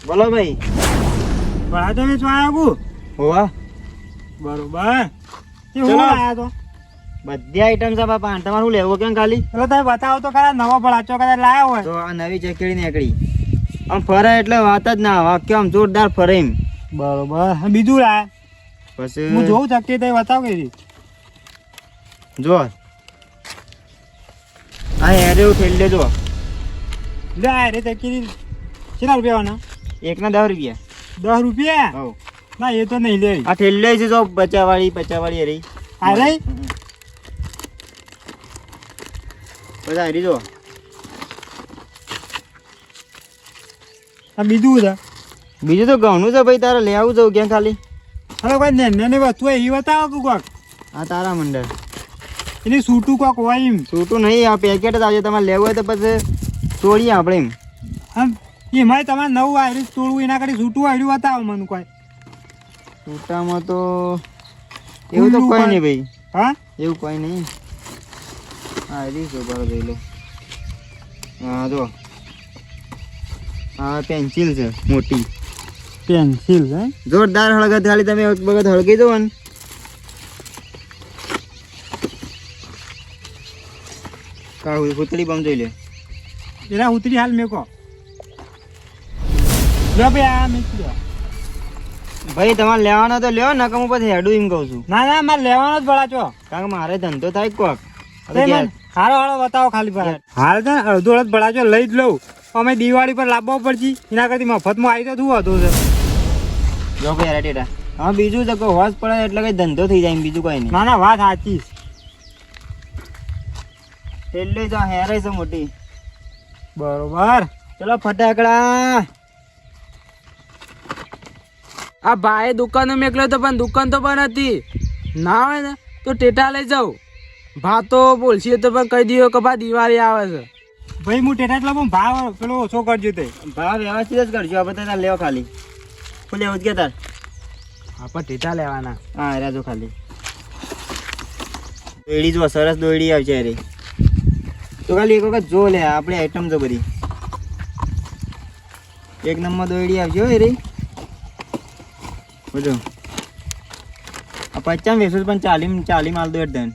બોલો ભાઈ. ભણા તો વેચવા આવ્યા હોવા બરોબર ચલો. આવ્યા તો બધી આઈટમ છે બાપા. તમારે શું લેવું કેમ ખાલી? એટલે તમે બતાવો તો ખરા નવો ભણાચો કદાચ લાવ્યો હોય તો આ નવી ચકેડી નીકળી આમ ફરે એટલે વાત જ ના વાક્ય આમ જોરદાર ફરે એમ. બરોબર બીજું લાય પછી હું જોઉં ચકતી તો બતાવ કે જો આ હેરે એવું ઠેલી લેજો. લે આ રે ચકી કેટલા રૂપિયા એકના 10 રૂપિયા. 10 રૂપિયા હવ ના એ તો નહીં લે આ ઠેલી છે જો 50 વાળી હરી. આ રે બધા હરી જો. આ બીજું છે બીજું તો ઘણું છે ભાઈ. તારે લઈ આવું જવું ક્યાં ખાલી? હવે કોઈ નાની વસ્તુ એ બતાવો તું કોક આ તારા મંડળ એની સૂટું કોક હોય એમ છૂટું નહીં. આ પેકેટ જ આવશે. તમારે લેવું હોય તો પછી તોડીએ આપણે એમ. આમ એમાંય તમારે નવું આયરું તોડવું એના કરતા સૂટું આયરું બતાવો મને કોઈ છૂટામાં તો એવું તો ખુલ્લું કોઈ પણ. નહીં ભાઈ. હા એવું કોઈ નહીં. હા હરી છો બરાબર જોઈ લો. હા જો આ પેન્સિલ છે મોટી પેન્સિલ હે જોરદાર હળગત. ખાલી તમે એક વખત હળગી દો ને કાળું પૂતળી બમ જોઈ લે. એના ઉતરી હાલ મેકો લો ભાઈ આ મેકી દો ભાઈ તમારે લેવાનો તો લ્યો ને હું પછી હેડું એમ કહું છું. ના ના મારે લેવાનો જ ભળાચો કારણ કે મારે ધંધો થાય કોક. હારો હારો બતાવો ખાલી પર હાલ છે ને અડધો અડધ ભળાચો લઈ જ લઉં અમે દિવાળી પર લાવવો પડશે એના કરતી મફતમાં આવી તો શું હતું છે જો ભાઈ હેરા ટેટા. હા બીજું તો કોઈ હોશ પડે એટલે કઈ ધંધો થઈ જાય એમ. બીજું કઈ નહીં. ના ના વાત સાચી એટલે જ આ હેરાય છે મોટી. બરોબર ચલો ફટાકડા. આ ભાઈ દુકાનો મેકલ્યો તો પણ દુકાન તો પણ હતી ના હોય ને તો ટેટા લઈ જાઉં. ભાતો બોલશી તો પણ કહી દીધો કે ભાઈ દિવાળી આવે છે. ભાઈ હું ટેટા જ લાવું ભાવ પેલો ઓછો કરજો તે ભાવ વ્યવસ્થિત જ કરજો. આપણે તાર લેવો ખાલી. શું લેવું જ કે તાર? આપણે ટેટા લેવાના. હા હેરા જો ખાલી. દોયડી જો સરસ દોયડી આવશે અરે. તો ખાલી એક વખત જો લે. આપણી આઈટમ તો બધી એક નંબર દોયડી આવશે હો રે. બધું આ 50 વેચું પણ 40 માલ દો અડધન.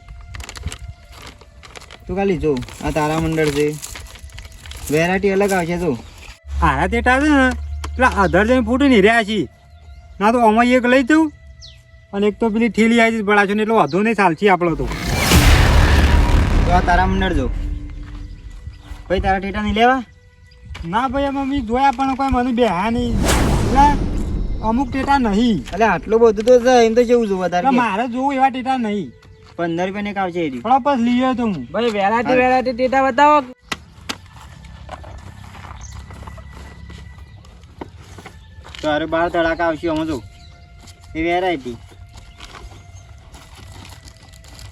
તું ખાલી જો આ તારા મંડળ છે. વેરાયટી અલગ આવશે તો. હારા ટેટા છે ને પેલા અધર જઈને ફૂટી નહીં રહ્યા છીએ ના તો અમારી એક લઈ જવું અને એક તો પેલી ઠેલી આવી ભળાચો ને એટલો વધુ નહીં ચાલશે આપણો તો આ તારા મંડળ જો ભાઈ. તારા ટેટા નહીં લેવા? ના ભાઈ અમે મેં જોયા પણ કોઈ મને બેહા નહીં એટલે અમુક ટેટા નહીં એટલે આટલું બધું તો છે. એમ તો કેવું છું વધારે એટલે કે? મારે જોવું એવા ટેટા નહીં 15 રૂપિયા એક આવશે એરી. પણ બસ લઈએ તો હું ભાઈ વેરાયટી ટેટા બતાવો. તો અરે 12 તડાકા આવશે આમાં જો. એ વેરાયટી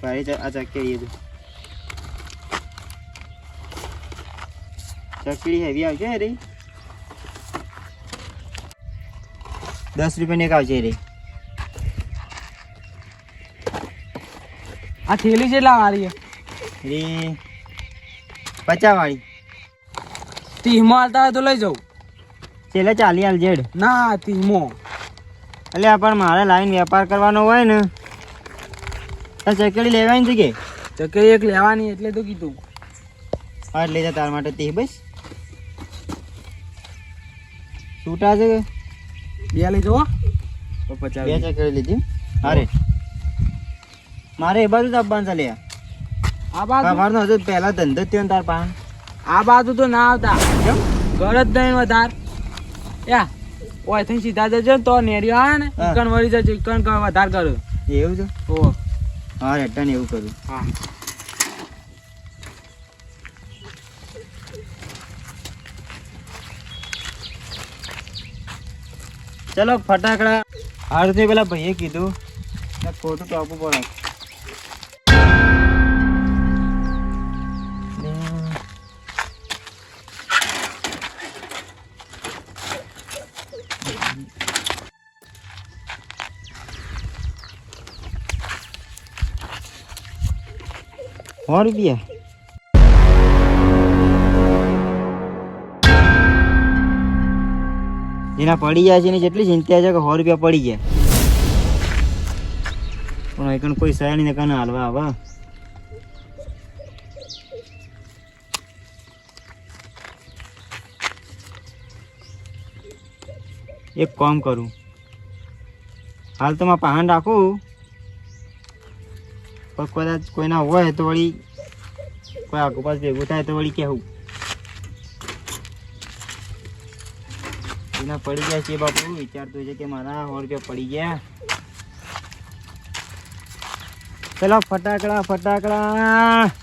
ભાઈ. આ ચકેડી તો ચકડી હેવી આવશે રે. 10 રૂપિયા એક આવશે રે. આ થેલી કેટલા મારી રે 50 વાળી. 30 હાલતા હોય તો લઈ જાઉં. છેલ્લે 40 હાલ જેડ. ના 30 એટલે પણ મારે લાઈન વેપાર કરવાનો હોય ને તો ચકેડી લેવાની છે કે? ચકરી એક લેવાની એટલે તો કીધું. હા લઈ જા તાર માટે 30 બસ. છૂટા છે કે? 2 લઈ જાઓ. તો 2 50 ચકેડી લીધી. અરે મારે એ બાજુ જ આપવાનું છે લે. આ બાજુ અમારનો હજુ પહેલા ધંધો જ થયો ને તાર પાસે. આ બાજુ તો ના આવતા કેમ ઘર જ નહીં વધાર યા ઓય થઈ સીધા જજો ને તો નેરિયો આવે ને હા. ચિકન વળી જાય ચિકન વધાર કરું. એવું છે? ઓ હા રેટા ને એવું કરું. હા ચલો ફટાકડા. હારથી પેલા ભાઈએ કીધું ખોટું ટોપું પડે. ₹100 એ એના પડી જાય છે ને જેટલી ચિંતા છે કે 100 રૂપિયા પડી જાય પણ એકણ કોઈ સહાય નહીં કને હાલવા આવે એક કામ કરું હાલ તો માં પહાણ રાખું પણ કદાચ કોઈના હોય તો વળી કોઈ આગળ પાસ ભેગું થાય તો વળી કહેવું એના પડી ગયા છે બાપુ વિચારતો છે કે મારા 100 રૂપિયા પડી ગયા ચલો ફટાકડા